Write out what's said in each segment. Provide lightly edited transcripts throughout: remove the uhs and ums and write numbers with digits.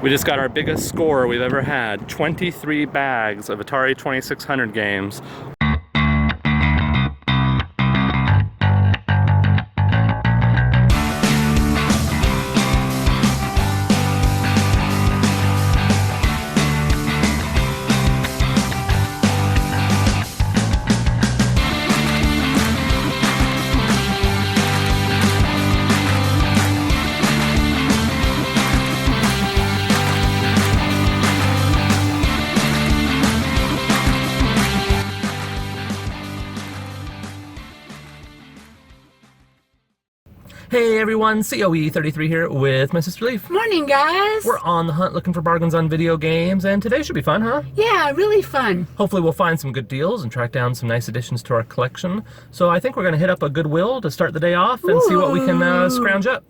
We just got our biggest score we've ever had. 23 bags of Atari 2600 games. Hey everyone, COE33 here with my sister Leaf. Morning, guys. We're on the hunt looking for bargains on video games, and today should be fun, huh? Yeah, really fun. Hopefully we'll find some good deals and track down some nice additions to our collection. So I think we're going to hit up a Goodwill to start the day off and see what we can scrounge up.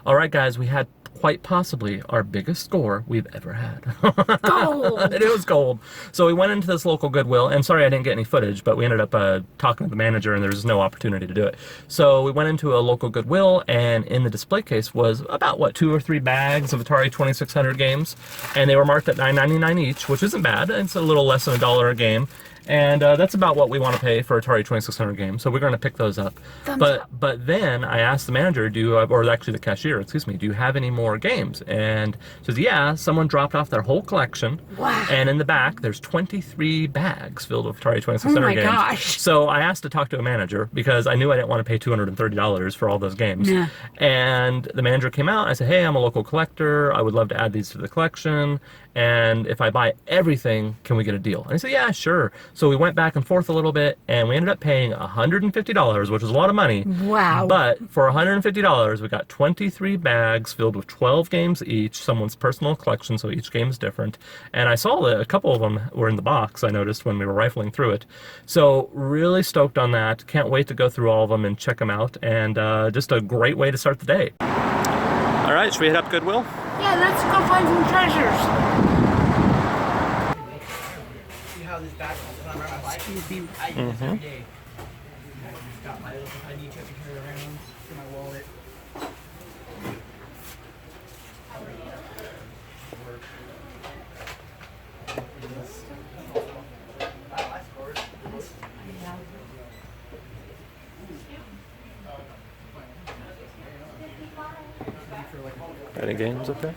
Alright guys, we had quite possibly our biggest score we've ever had. Gold! It was gold. So we went into this local Goodwill, and sorry I didn't get any footage, but we ended up talking to the manager and there was no opportunity to do it. So we went into a local Goodwill, and in the display case was about, what, 2 or 3 bags of Atari 2600 games, and they were marked at $9.99 each, which isn't bad. It's a little less than $1 a game. And that's about what we want to pay for Atari 2600 games, so we're going to pick those up. But then I asked the manager, or actually the cashier, excuse me, do you have any more games? And she says, yeah, someone dropped off their whole collection. Wow. And in the back, there's 23 bags filled with Atari 2600 games. Oh my gosh. So I asked to talk to a manager because I knew I didn't want to pay $230 for all those games. Yeah. And the manager came out. I said, hey, I'm a local collector. I would love to add these to the collection. And if I buy everything, can we get a deal? And he said, yeah, sure. So we went back and forth a little bit, and we ended up paying $150, which was a lot of money. Wow. But for $150, we got 23 bags filled with 12 games each, someone's personal collection, so each game is different. And I saw that a couple of them were in the box, I noticed when we were rifling through it. So really stoked on that. Can't wait to go through all of them and check them out. And just a great way to start the day. All right, should we hit up Goodwill? Yeah, let's go find some treasures. See how this bag comes on my bike? I use this every day. Got my little ID chip to carry around for my wallet. I scored. Any games up there?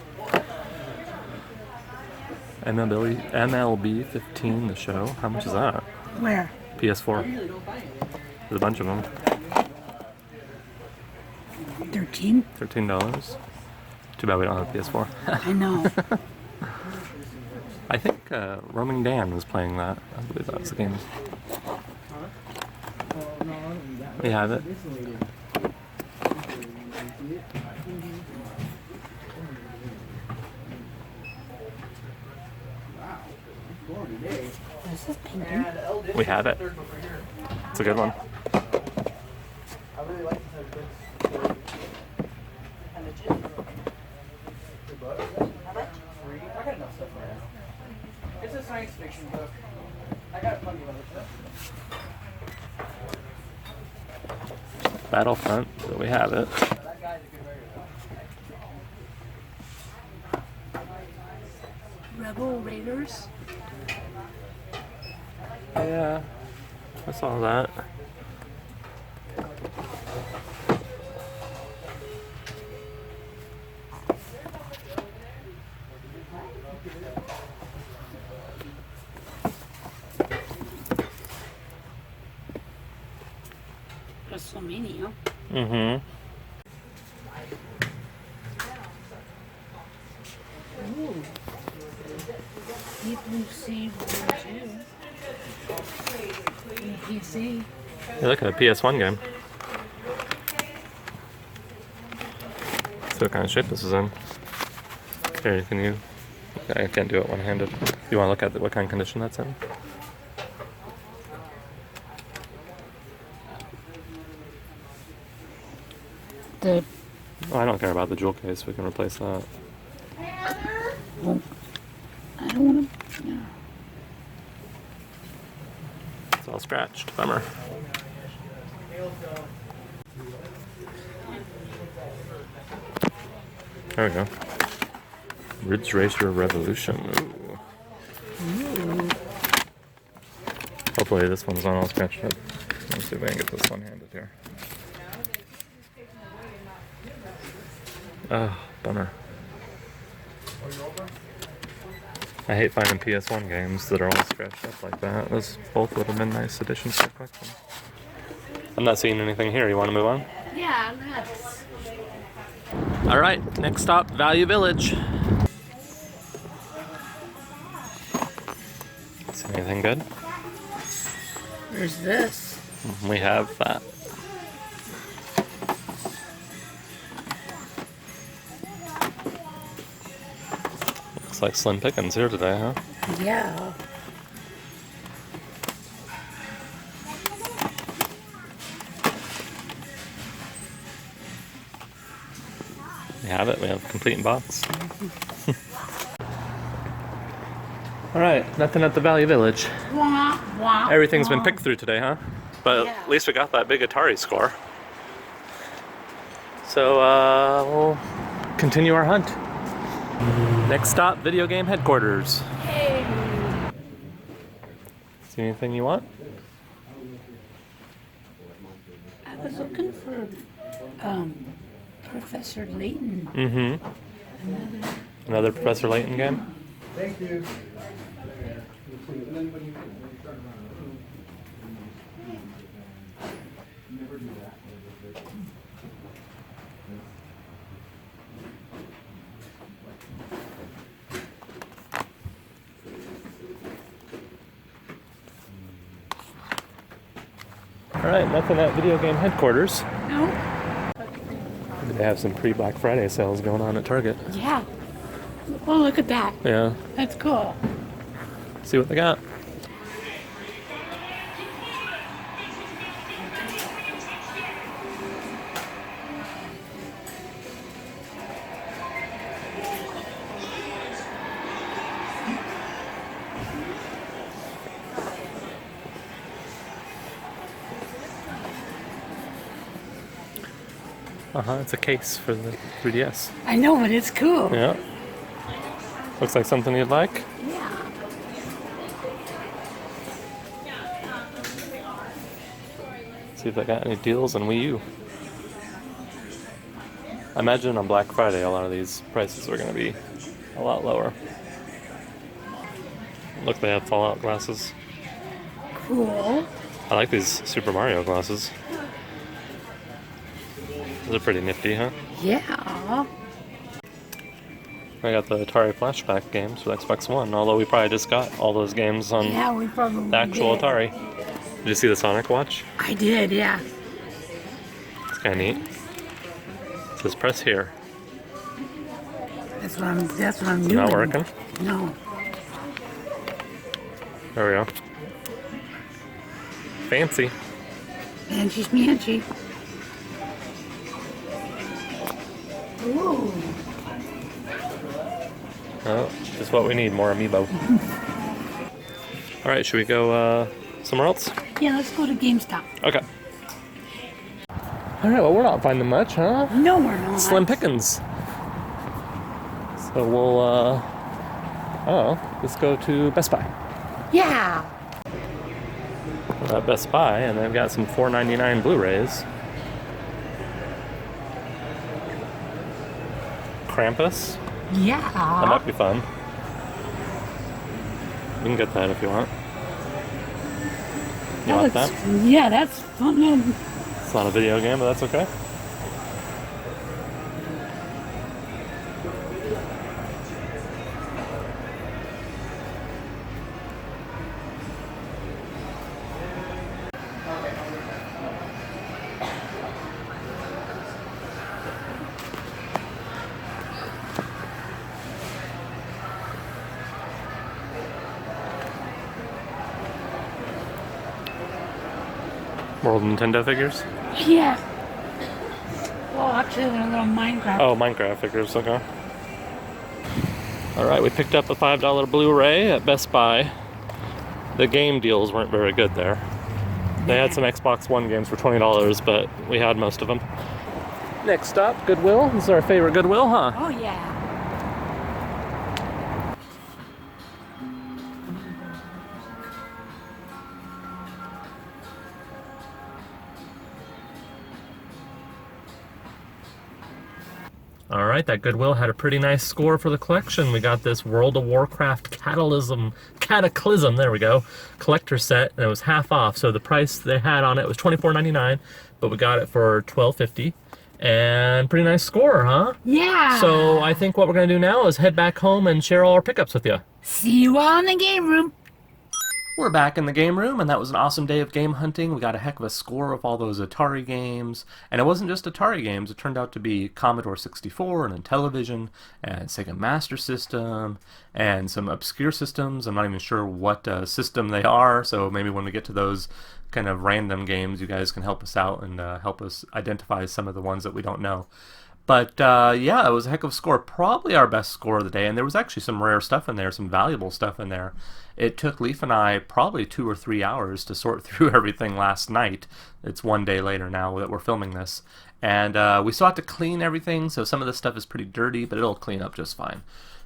MLB 15, the show. How much is that? Where? PS4. There's a bunch of them. 13? $13. Too bad we don't have a PS4. I know. I think Roaming Dan was playing that. I believe that was the game. We have it. This is painting. We have it. It's a good one. I really like this. I got enough stuff for now. It's a science fiction book. I got plenty of other stuff. Battlefront, so we have it. That guy's a good writer. Rebel Raiders. Yeah, I saw that. WrestleMania. Mm-hmm. Ooh. Deep Blue Sea War 2. PC. Hey, look at a PS1 game. See what kind of shape this is in. Here, can you... I can't do it one-handed. You want to look at what kind of condition that's in? The... Oh, I don't care about the jewel case. We can replace that. Well, I don't want to... No. It's all scratched. Bummer. There we go. Ridge Racer Revolution. Ooh. Hopefully this one's not all scratched up. Let's see if I can get this one-handed here. Oh, bummer. I hate finding PS1 games that are all scratched up like that. Those both would have been nice additions to the collection. I'm not seeing anything here. You want to move on? Yeah, let's. Alright, next stop, Value Village. See anything good? There's this. We have that. Looks like slim pickings here today, huh? Yeah. We have it. We have complete in box. Alright, nothing at the Value Village. Wah, wah, Everything's been wah. picked through today, huh? But Yeah. at least we got that big Atari score. So, we'll continue our hunt. Next stop, video game headquarters. Hey. See anything you want? I was looking for Professor Layton. Mm-hmm. Another Professor Layton game? Thank you. Alright, nothing at video game headquarters. No? They have some pre-Black Friday sales going on at Target. Yeah. Oh, look at that. Yeah, That's cool. see what they got. It's a case for the 3DS. I know, but it's cool. Yeah. Looks like something you'd like. Yeah. See if they got any deals on Wii U. I imagine on Black Friday a lot of these prices are going to be a lot lower. Look, they have Fallout glasses. Cool. I like these Super Mario glasses. Those are pretty nifty, huh? Yeah. I got the Atari flashback games for Xbox One, although we probably just got all those games on Yeah, we probably the actual did. Atari. Did you see the Sonic watch? I did, yeah. It's kind of neat. It says press here. That's what I'm It's doing. not working. No. There we go. Fancy. Manchy schmanchy. Ooh. Oh, just what we need, more amiibo. Alright, should we go somewhere else? Yeah, let's go to GameStop. Okay. Alright, well, we're not finding much, huh? No, we're not. Slim pickings. So we'll, let's go to Best Buy. Yeah. We're at Best Buy, and they've got some $4.99 Blu-rays. Krampus. That Yeah. might be fun. You can get that if you want. You want that? Yeah, that's fun. It's not a video game, but that's okay. World Nintendo figures? Yeah. Well, actually, they're little Minecraft. Oh, Minecraft figures, okay. Alright, we picked up a $5 Blu-ray at Best Buy. The game deals weren't very good there. They had some Xbox One games for $20, but we had most of them. Next stop, Goodwill. This is our favorite Goodwill, huh? Oh, yeah. All right, that Goodwill had a pretty nice score for the collection. We got this World of Warcraft Cataclysm, there we go, collector set, and it was half off. So the price they had on it was $24.99, but we got it for $12.50. And pretty nice score, huh? Yeah. So I think what we're going to do now is head back home and share all our pickups with you. See you all in the game room. We're back in the game room, and that was an awesome day of game hunting. We got a heck of a score of all those Atari games. And it wasn't just Atari games. It turned out to be Commodore 64 and Intellivision and Sega Master System and some obscure systems. I'm not even sure what system they are, so maybe when we get to those kind of random games, you guys can help us out and help us identify some of the ones that we don't know. But yeah, it was a heck of a score. Probably our best score of the day, and there was actually some rare stuff in there, some valuable stuff in there. It took Leaf and I probably 2 or 3 hours to sort through everything last night. It's one day later now that we're filming this. And we still have to clean everything, so some of this stuff is pretty dirty, but it'll clean up just fine.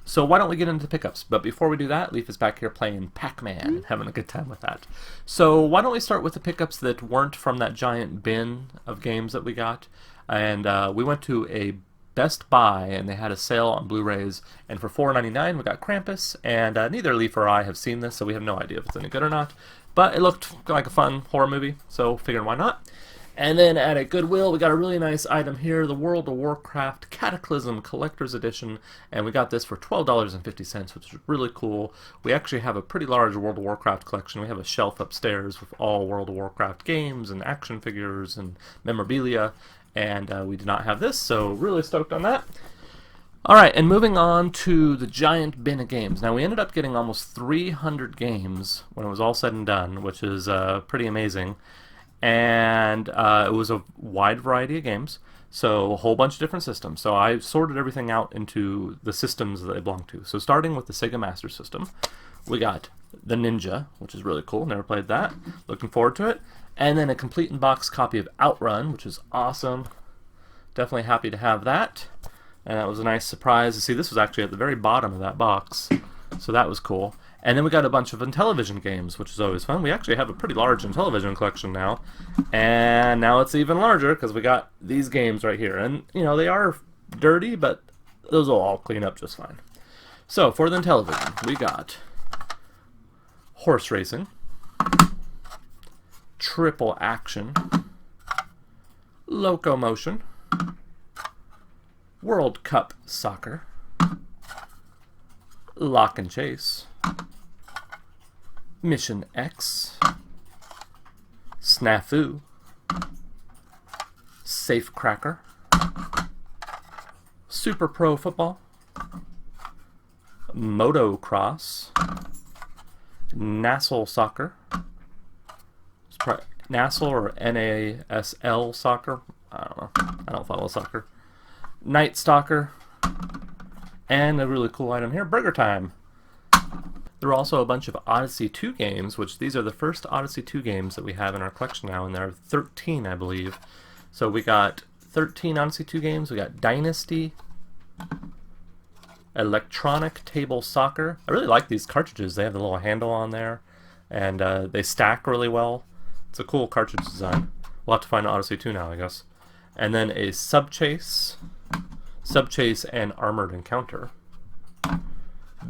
So why don't we get into the pickups? But before we do that, Leaf is back here playing Pac-Man, having a good time with that. So why don't we start with the pickups that weren't from that giant bin of games that we got. And we went to a Best Buy, and they had a sale on Blu-rays, and for $4.99 we got Krampus, and neither Leaf or I have seen this, so we have no idea if it's any good or not. But it looked like a fun horror movie, so figured why not. And then at a Goodwill, we got a really nice item here, the World of Warcraft Cataclysm Collector's Edition, and we got this for $12.50, which is really cool. We actually have a pretty large World of Warcraft collection. We have a shelf upstairs with all World of Warcraft games and action figures and memorabilia, and we did not have this, so really stoked on that. Alright, and moving on to the giant bin of games. Now, we ended up getting almost 300 games when it was all said and done, which is pretty amazing. And it was a wide variety of games, so a whole bunch of different systems. So I sorted everything out into the systems that they belong to. So starting with the Sega Master System, we got the Ninja, which is really cool. Never played that. Looking forward to it. And then a complete in-box copy of Outrun, which is awesome. Definitely happy to have that. And that was a nice surprise to see. This was actually at the very bottom of that box, so that was cool. And then we got a bunch of Intellivision games, which is always fun. We actually have a pretty large Intellivision collection now. And now it's even larger because we got these games right here. And, you know, they are dirty, but those will all clean up just fine. So, for the Intellivision, we got Horse Racing, Triple Action, Locomotion, World Cup Soccer, Lock and Chase, Mission X, Snafu, Safe Cracker, Super Pro Football, Motocross, Nassau Soccer, Nassau or NASL Soccer, I don't know, I don't follow soccer, Night Stalker, and a really cool item here, Burger Time. There are also a bunch of Odyssey 2 games, which these are the first Odyssey 2 games that we have in our collection now, and there are 13, I believe. So we got 13 Odyssey 2 games. We got Dynasty, Electronic Table Soccer. I really like these cartridges. They have the little handle on there, and they stack really well. It's a cool cartridge design. We'll have to find Odyssey 2 now, I guess. And then a Subchase and Armored Encounter,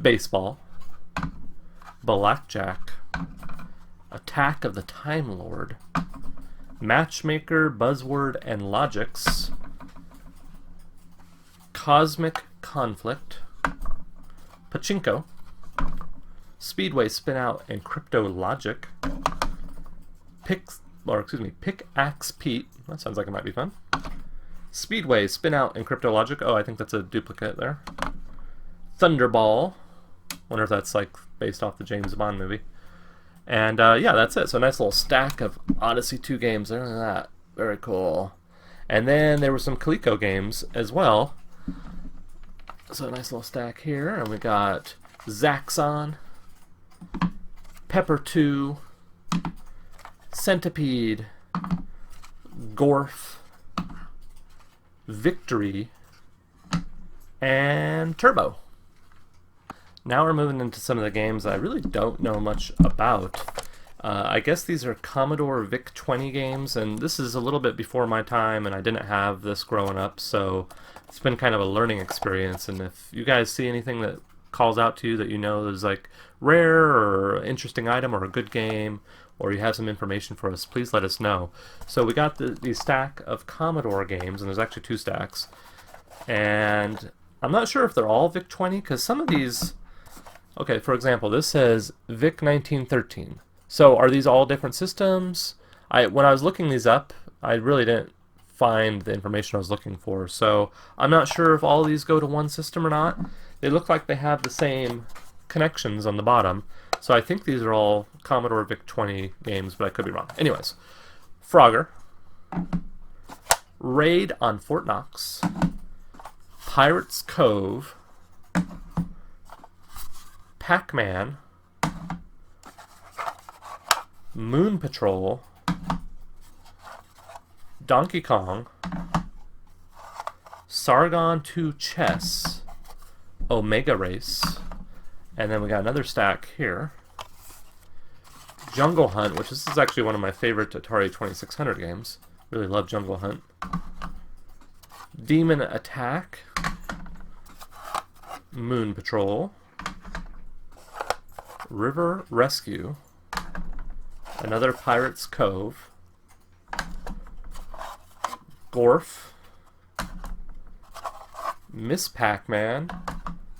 Baseball, Blackjack, Attack of the Time Lord, Matchmaker, Buzzword, and Logix, Cosmic Conflict, Pachinko, Speedway Spinout and Crypto Logic, Pickaxe Pete, that sounds like it might be fun, Speedway Spinout and Crypto Logic, oh I think that's a duplicate there, Thunderball, wonder if that's like based off the James Bond movie. And yeah, that's it. So a nice little stack of Odyssey 2 games. Look at that. Very cool. And then there were some Coleco games as well. So a nice little stack here. And we got Zaxxon, Pepper 2, Centipede, Gorf, Victory, and Turbo. Now we're moving into some of the games I really don't know much about. I guess these are Commodore VIC-20 games, and this is a little bit before my time, and I didn't have this growing up, so it's been kind of a learning experience. And if you guys see anything that calls out to you that you know is like rare or interesting item or a good game, or you have some information for us, please let us know. So we got the stack of Commodore games, and there's actually 2 stacks. And I'm not sure if they're all VIC-20, because some of these... Okay, for example, this says VIC 1913. So are these all different systems? When I was looking these up, I really didn't find the information I was looking for. So I'm not sure if all of these go to one system or not. They look like they have the same connections on the bottom. So I think these are all Commodore VIC-20 games, but I could be wrong. Anyways, Frogger, Raid on Fort Knox, Pirates Cove, Pac-Man, Moon Patrol, Donkey Kong, Sargon 2 Chess, Omega Race, and then we got another stack here. Jungle Hunt, which this is actually one of my favorite Atari 2600 games. Really love Jungle Hunt. Demon Attack, Moon Patrol, River Rescue, another Pirates Cove, Gorf, Miss Pac-Man,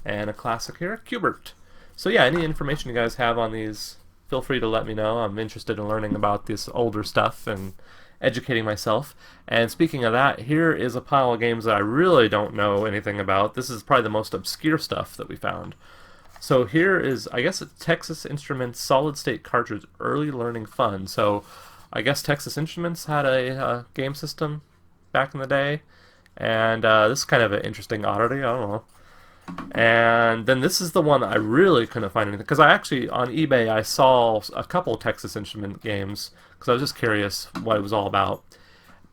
and a classic here, Cubert. So yeah, any information you guys have on these, feel free to let me know. I'm interested in learning about this older stuff and educating myself. And speaking of that, here is a pile of games that I really don't know anything about. This is probably the most obscure stuff that we found. So here is, I guess, a Texas Instruments solid-state cartridge early learning fun. So I guess Texas Instruments had a game system back in the day, and this is kind of an interesting oddity. I don't know. And then this is the one that I really couldn't find anything, because I actually, on eBay, I saw a couple Texas Instrument games, because I was just curious what it was all about.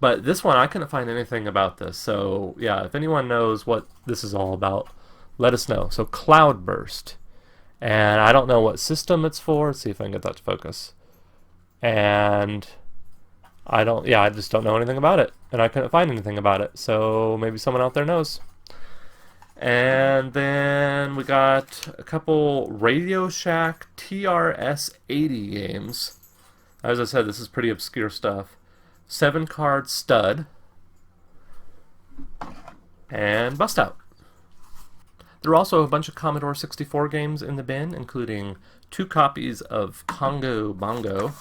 But this one, I couldn't find anything about this. So yeah, if anyone knows what this is all about, let us know. So Cloudburst, and I don't know what system it's for. Let's see if I can get that to focus. And I just don't know anything about it, and I couldn't find anything about it. So maybe someone out there knows. And then we got a couple Radio Shack TRS-80 games. As I said, this is pretty obscure stuff. 7-card Stud, and Bust Out. There are also a bunch of Commodore 64 games in the bin, including 2 copies of Congo Bongo,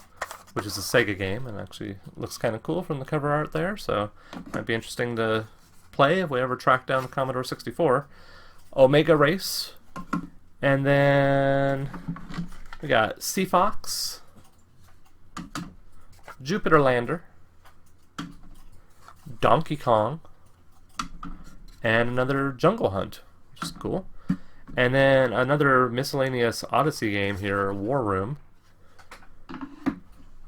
which is a Sega game, and actually looks kind of cool from the cover art there, so might be interesting to play if we ever track down the Commodore 64. Omega Race, and then we got Sea Fox, Jupiter Lander, Donkey Kong, and another Jungle Hunt, which is cool. And then another miscellaneous Odyssey game here, War Room.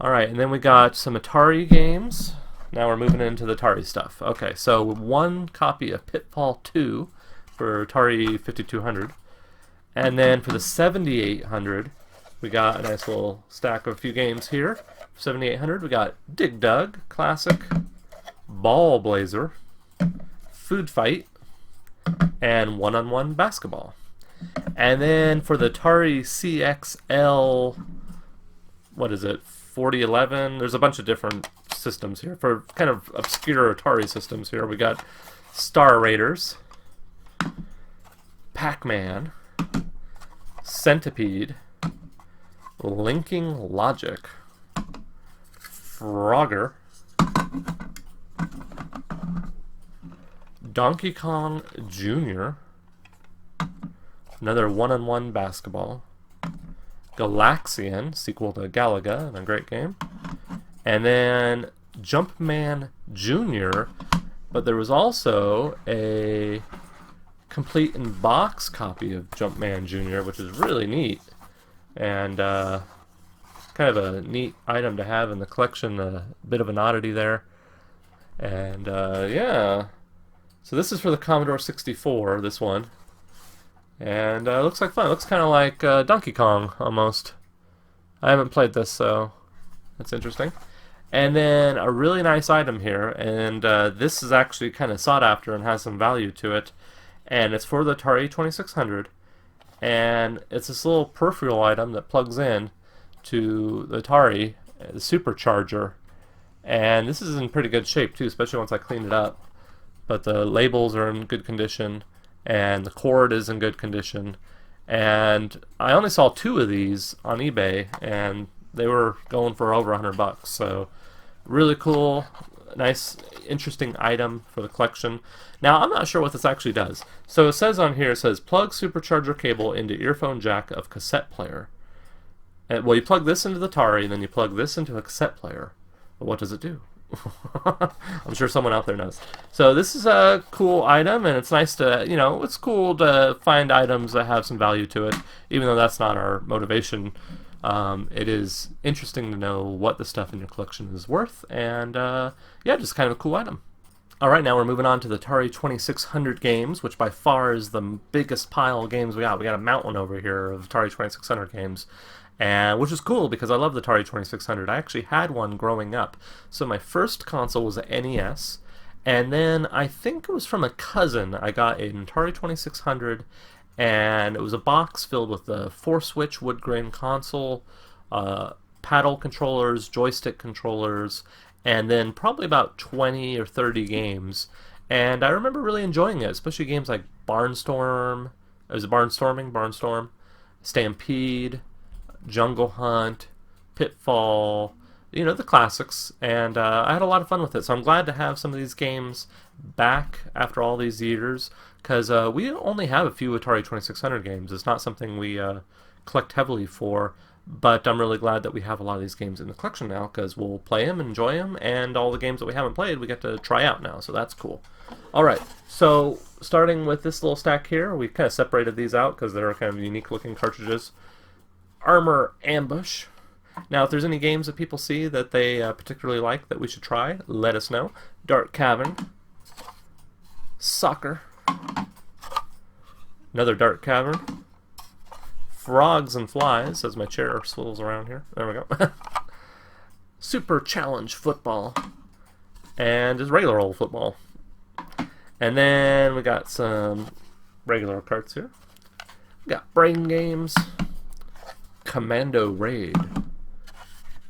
Alright, and then we got some Atari games. Now we're moving into the Atari stuff. Okay, so 1 copy of Pitfall 2 for Atari 5200. And then for the 7800, we got a nice little stack of a few games here. 7800, we got Dig Dug, Classic, Ball Blazer, Food Fight, and One-on-One Basketball. And then for the Atari CXL, what is it, 4011, there's a bunch of different systems here. For kind of obscure Atari systems here, we got Star Raiders, Pac-Man, Centipede, Linking Logic, Frogger, Donkey Kong Jr., another One-on-One Basketball, Galaxian, sequel to Galaga, and a great game, and then Jumpman Jr., but there was also a complete in box copy of Jumpman Jr., which is really neat, and kind of a neat item to have in the collection, a bit of an oddity there. And yeah, So this is for the Commodore 64, this one. And it looks like fun. It looks kind of like Donkey Kong, almost. I haven't played this, so that's interesting. And then a really nice item here, and this is actually kind of sought after and has some value to it. And it's for the Atari 2600. And it's this little peripheral item that plugs in to the Atari, the supercharger. And this is in pretty good shape too, especially once I clean it up. But the labels are in good condition, and the cord is in good condition. And I only saw 2 of these on eBay, and they were going for over $100. So really cool, nice, interesting item for the collection. Now I'm not sure what this actually does. So it says on here, it says plug supercharger cable into earphone jack of cassette player. And, well, you plug this into the Atari, and then you plug this into a cassette player. But what does it do? I'm sure someone out there knows. So this is a cool item, and it's nice to, you know, it's cool to find items that have some value to it, even though that's not our motivation. It is interesting to know what the stuff in your collection is worth, and yeah, just kind of a cool item. Alright, now we're moving on to the Atari 2600 games, which by far is the biggest pile of games we got. We got a mountain over here of Atari 2600 games. And which is cool because I love the Atari 2600. I actually had one growing up. So my first console was an NES, and then I think it was from a cousin. I got an Atari 2600, and it was a box filled with the 4-switch wood grain console, paddle controllers, joystick controllers, and then probably about 20 or 30 games. And I remember really enjoying it, especially games like Barnstorm. It was Barnstorm, Stampede, Jungle Hunt, Pitfall, you know, the classics, and I had a lot of fun with it. So I'm glad to have some of these games back after all these years, because we only have a few Atari 2600 games. It's not something we collect heavily for, but I'm really glad that we have a lot of these games in the collection now, because we'll play them, enjoy them, and all the games that we haven't played we get to try out now, so that's cool. Alright, so starting with this little stack here, we kind of separated these out because they're kind of unique looking cartridges. Armor Ambush. Now, if there's any games that people see that they particularly like that we should try, let us know. Dark Cavern. Soccer. Another Dark Cavern. Frogs and Flies, as my chair swivels around here. There we go. Super Challenge Football. And just regular old football. And then we got some regular carts here. We got Brain Games. Commando Raid,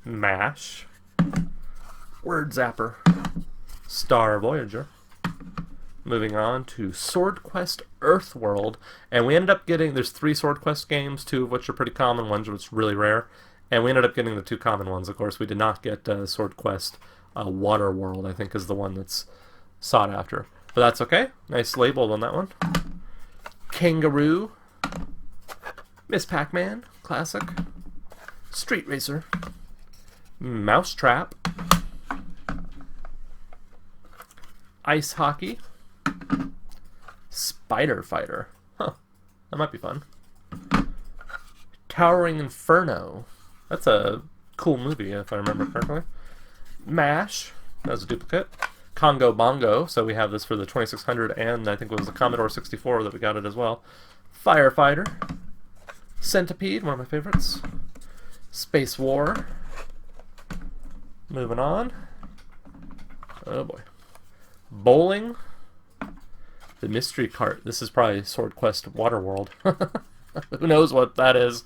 MASH, Word Zapper, Star Voyager. Moving on to Sword Quest Earthworld, and we ended up getting, there's 3 Sword Quest games, 2 of which are pretty common, one which is really rare, and we ended up getting the 2 common ones. Of course, we did not get Sword Quest Waterworld, I think is the one that's sought after. But that's okay, nice label on that one. Kangaroo, Miss Pac-Man, classic. Street Racer. Mousetrap. Ice Hockey. Spider Fighter. Huh. That might be fun. Towering Inferno. That's a cool movie, if I remember correctly. MASH. That's a duplicate. Congo Bongo. So we have this for the 2600, and I think it was the Commodore 64 that we got it as well. Firefighter. Centipede, one of my favorites. Space War. Moving on. Oh boy. Bowling. The Mystery Cart. This is probably Sword Quest Waterworld. Who knows what that is?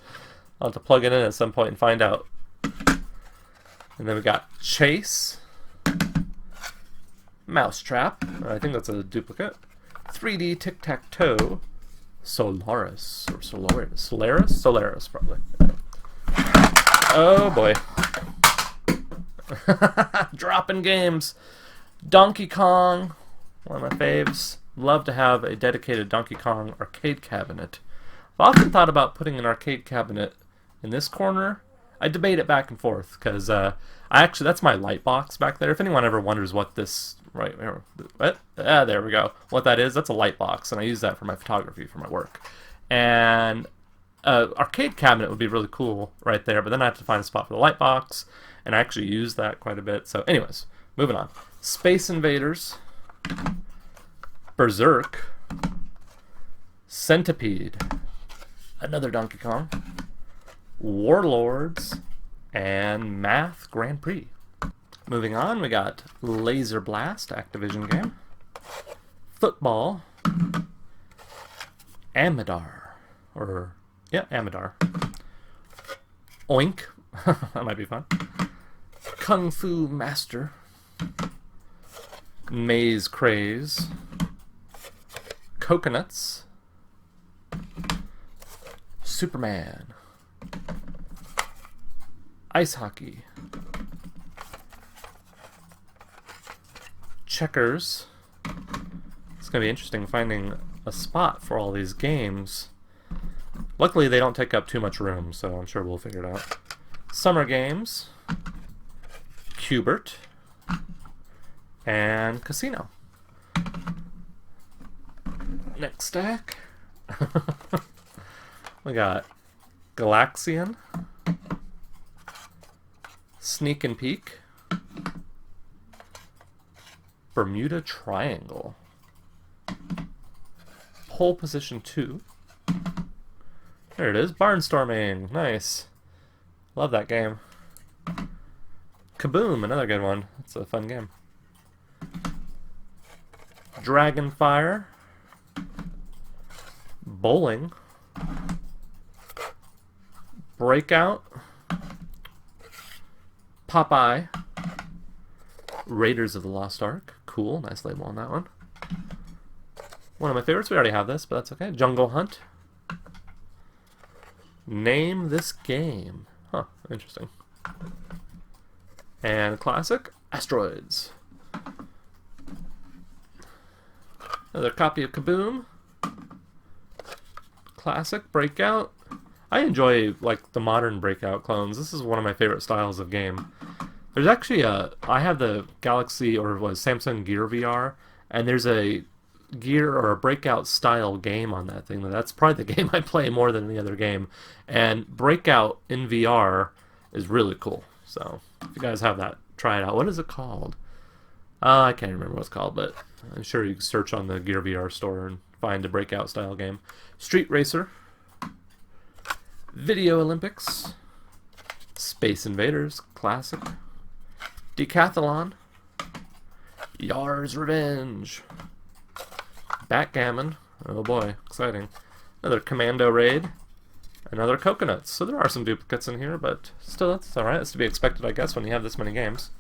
I'll have to plug it in at some point and find out. And then we got Chase. Mousetrap. I think that's a duplicate. 3D Tic-Tac-Toe. Solaris, or Solaris, probably. Oh boy. Dropping games. Donkey Kong, one of my faves. Love to have a dedicated Donkey Kong arcade cabinet. I've often thought about putting an arcade cabinet in this corner. I debate it back and forth, because that's my light box back there. If anyone ever wonders what this, right here, there we go, what that is, that's a light box, and I use that for my photography, for my work. And arcade cabinet would be really cool right there, but then I have to find a spot for the light box, and I actually use that quite a bit. So anyways, moving on. Space Invaders. Berserk, Centipede, another Donkey Kong, Warlords, and Math Grand Prix. Moving on, we got Laser Blast, Activision game, Football, Amidar, Amidar, Oink, that might be fun, Kung Fu Master, Maze Craze, Coconuts, Superman, Ice Hockey, Checkers. It's going to be interesting finding a spot for all these games. Luckily, they don't take up too much room, so I'm sure we'll figure it out. Summer Games, Cubert, and Casino. Next stack. We got Galaxian, Sneak and Peek, Bermuda Triangle, Pole Position 2. There it is, Barnstorming. Nice. Love that game. Kaboom, another good one. It's a fun game. Dragonfire, Bowling, Breakout, Popeye, Raiders of the Lost Ark. Cool, nice label on that one. One of my favorites, we already have this, but that's okay. Jungle Hunt. Name This Game. Huh, interesting. And classic, Asteroids. Another copy of Kaboom. Classic, Breakout. I enjoy, like, the modern Breakout clones. This is one of my favorite styles of game. There's actually I have the Galaxy, or was Samsung Gear VR, and there's a Gear or a Breakout style game on that thing. That's probably the game I play more than any other game. And Breakout in VR is really cool. So if you guys have that, try it out. What is it called? I can't remember what it's called, but I'm sure you can search on the Gear VR store and find a Breakout style game. Street Racer, Video Olympics, Space Invaders, classic, Decathlon, Yar's Revenge, Backgammon, oh boy, exciting, another Commando Raid, another Coconuts. So there are some duplicates in here, but still, that's alright. That's to be expected, I guess, when you have this many games.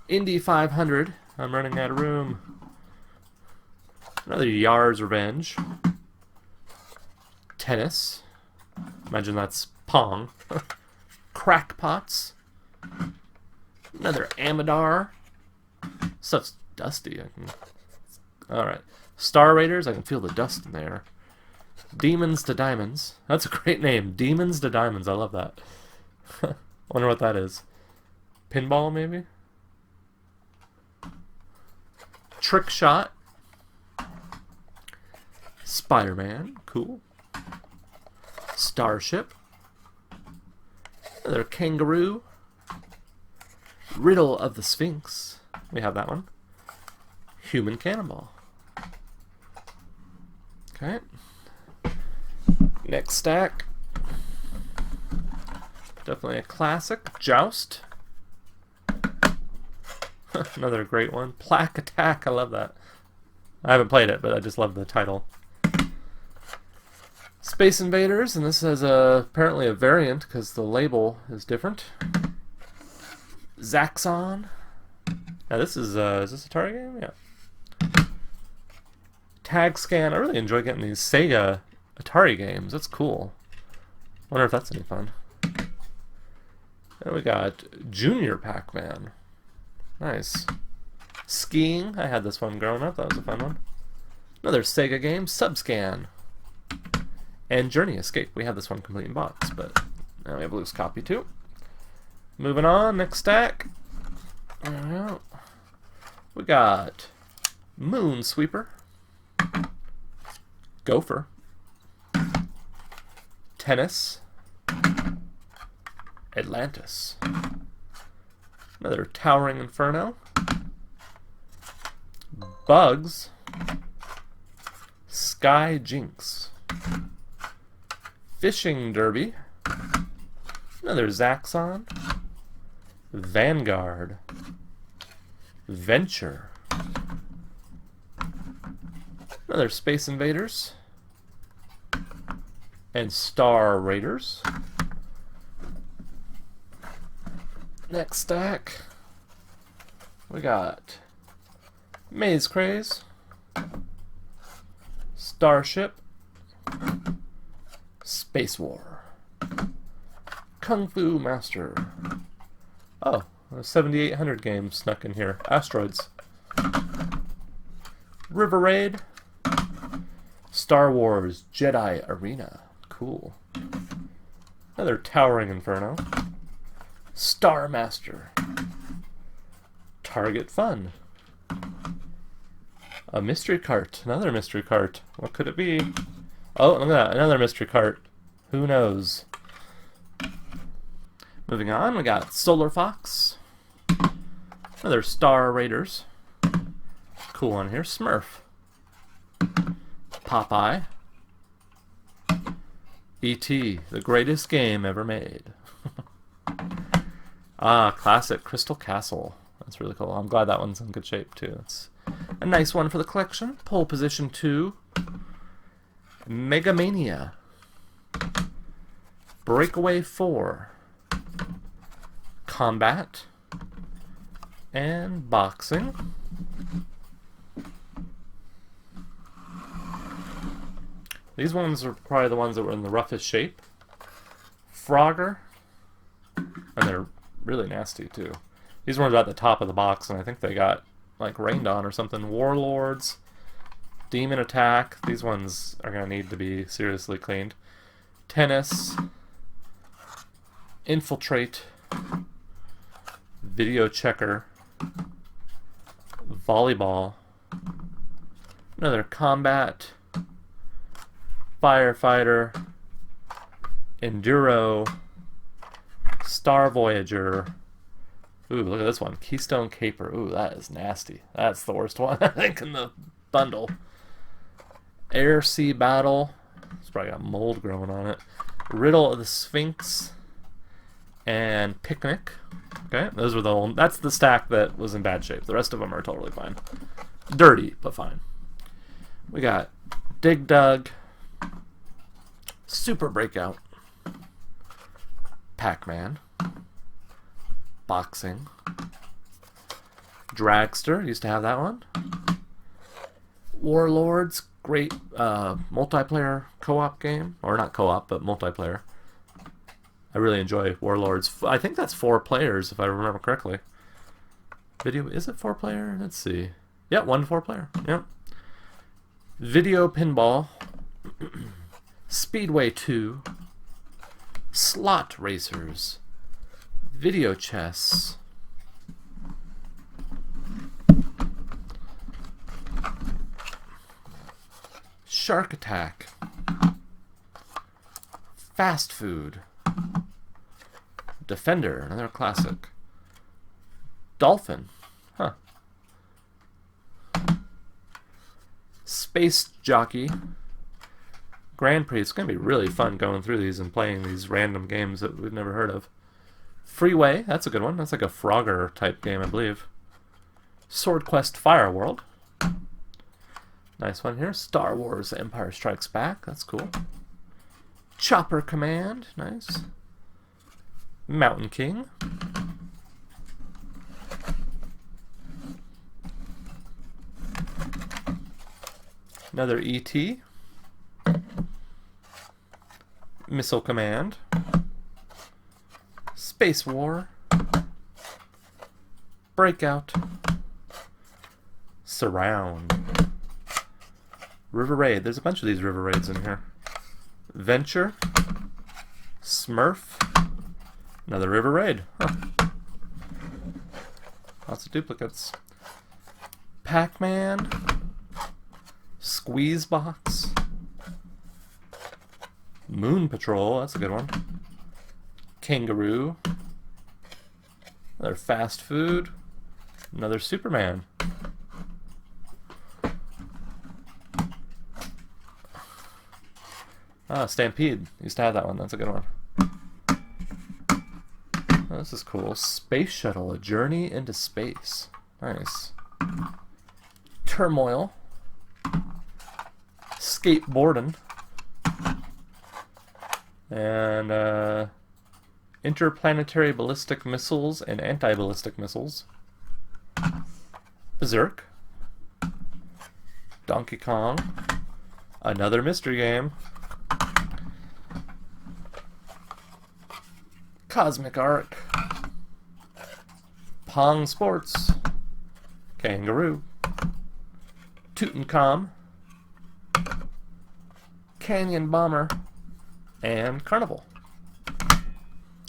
Indy 500, I'm running out of room. Another Yar's Revenge. Tennis. Imagine that's Pong. Crackpots. Another Amidar. Stuff's dusty. Alright. Star Raiders, I can feel the dust in there. Demons to Diamonds. That's a great name. Demons to Diamonds, I love that. Wonder what that is. Pinball, maybe? Trick Shot. Spider-Man, cool. Starship. Another Kangaroo. Riddle of the Sphinx. We have that one. Human Cannonball. Okay. Next stack. Definitely a classic. Joust. Another great one. Plaque Attack. I love that. I haven't played it, but I just love the title. Space Invaders, and this has apparently a variant because the label is different. Zaxxon. Now this is this Atari game? Yeah. Tag Scan. I really enjoy getting these Sega Atari games. That's cool. Wonder if that's any fun. Then we got Junior Pac-Man. Nice. Skiing. I had this one growing up. That was a fun one. Another Sega game. Subscan. And Journey Escape. We have this one complete in box, but now we have a loose copy too. Moving on. Next stack. Alright. We got Moon Sweeper. Gopher. Tennis. Atlantis. Another Towering Inferno. Bugs. Sky Jinx. Fishing Derby. Another Zaxxon. Vanguard. Venture. Another Space Invaders. And Star Raiders. Next stack, we got Maze Craze, Starship, Space War, Kung Fu Master. Oh, a 7800 game snuck in here. Asteroids. River Raid, Star Wars Jedi Arena. Cool. Another Towering Inferno. Star Master. Target Fun. A mystery cart. Another mystery cart. What could it be? Oh, look at that. Another mystery cart. Who knows? Moving on, we got Solar Fox. Another Star Raiders. Cool one here. Smurf. Popeye. E.T., the greatest game ever made. Ah, classic Crystal Castle. That's really cool. I'm glad that one's in good shape too. It's a nice one for the collection. Pole Position 2. Mega Mania. Breakaway 4. Combat. And Boxing. These ones are probably the ones that were in the roughest shape. Frogger. And they're really nasty too. These ones are at the top of the box, and I think they got like rained on or something. Warlords, Demon Attack. These ones are gonna need to be seriously cleaned. Tennis, Infiltrate, Video Checker, Volleyball, another Combat, Firefighter, Enduro, Star Voyager. Ooh, look at this one. Keystone Caper. Ooh, that is nasty. That's the worst one, I think, in the bundle. Air Sea Battle. It's probably got mold growing on it. Riddle of the Sphinx. And Picnic. Okay, those were the old... That's the stack that was in bad shape. The rest of them are totally fine. Dirty, but fine. We got Dig Dug. Super Breakout. Pac-Man. Boxing. Dragster, used to have that one. Warlords, great multiplayer co-op game. Or not co-op, but multiplayer. I really enjoy Warlords. I think that's 4 players, if I remember correctly. Video, is it 4 player? Let's see. Yeah, 1 4 player. Yep. Video Pinball. Speedway 2. Slot Racers. Video Chess. Shark Attack. Fast Food. Defender, another classic. Dolphin. Huh. Space Jockey. Grand Prix. It's going to be really fun going through these and playing these random games that we've never heard of. Freeway, that's a good one. That's like a Frogger type game, I believe. Sword Quest Fire World. Nice one here. Star Wars Empire Strikes Back. That's cool. Chopper Command. Nice. Mountain King. Another E.T. Missile Command. Space War. Breakout. Surround. River Raid. There's a bunch of these River Raids in here. Venture. Smurf. Another River Raid. Huh. Lots of duplicates. Pac-Man. Squeeze Box. Moon Patrol. That's a good one. Kangaroo. Another Fast Food. Another Superman. Ah, Stampede. Used to have that one. That's a good one. Oh, this is cool. Space Shuttle, A Journey into Space. Nice. Turmoil. Skateboarding. And interplanetary ballistic missiles and anti-ballistic missiles. Berserk. Donkey Kong. Another mystery game. Cosmic Arc. Pong Sports. Kangaroo. Tutankhamun. Canyon Bomber. And Carnival.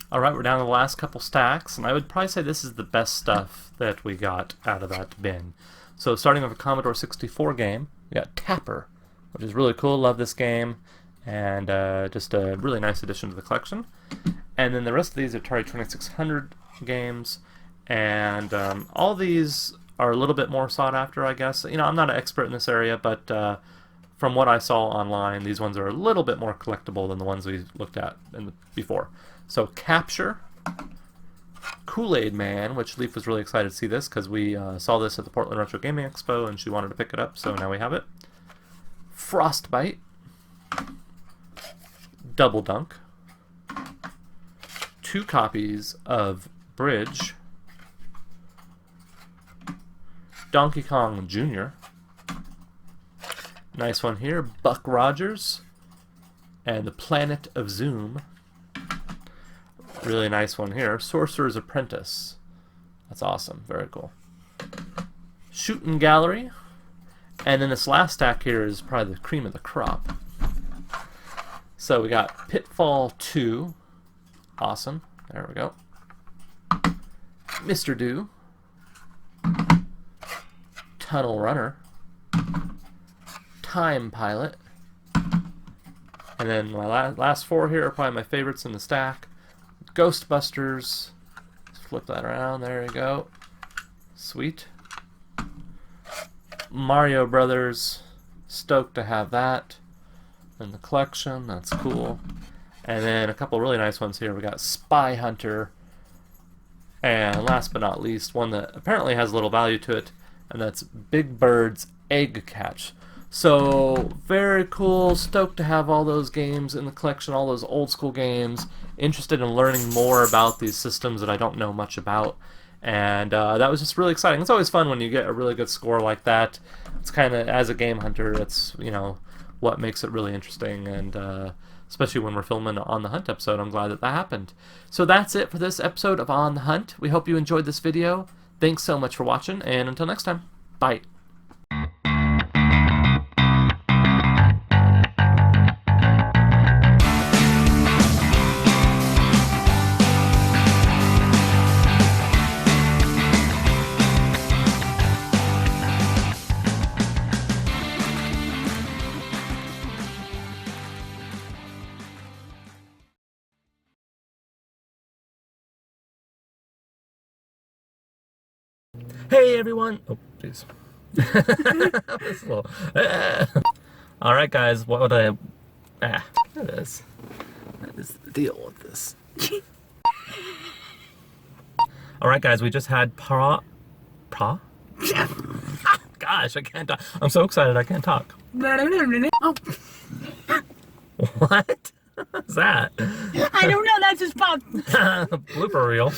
Alright, we're down to the last couple stacks, and I would probably say this is the best stuff that we got out of that bin. So starting with a Commodore 64 game, we got Tapper, which is really cool. Love this game, and just a really nice addition to the collection. And then the rest of these are Atari 2600 games, and all these are a little bit more sought after, I guess. You know, I'm not an expert in this area, but from what I saw online, these ones are a little bit more collectible than the ones we looked at before. So Capture, Kool-Aid Man, which Leaf was really excited to see this because we saw this at the Portland Retro Gaming Expo and she wanted to pick it up, so now we have it. Frostbite, Double Dunk, 2 copies of Bridge, Donkey Kong Jr., nice one here, Buck Rogers, and the Planet of Zoom. Really nice one here, Sorcerer's Apprentice. That's awesome, very cool. Shooting Gallery, and then this last stack here is probably the cream of the crop. So we got Pitfall 2, awesome, there we go. Mr. Do, Tunnel Runner, Time Pilot, and then my last 4 here are probably my favorites in the stack. Ghostbusters, let's flip that around, there you go, sweet. Mario Brothers, stoked to have that in the collection, that's cool. And then a couple really nice ones here, we got Spy Hunter, and last but not least, one that apparently has a little value to it, and that's Big Bird's Egg Catch. So, very cool, stoked to have all those games in the collection, all those old school games, interested in learning more about these systems that I don't know much about, and that was just really exciting. It's always fun when you get a really good score like that. It's kind of, as a game hunter, it's, you know, what makes it really interesting, and especially when we're filming On the Hunt episode, I'm glad that that happened. So that's it for this episode of On the Hunt. We hope you enjoyed this video. Thanks so much for watching, and until next time, bye. Hey everyone! Oh, jeez. Alright guys, what would I... that is the deal with this. Alright guys, we just had Gosh, I can't talk. I'm so excited I can't talk. What? What's that? I don't know, that's just pop. Blooper reel.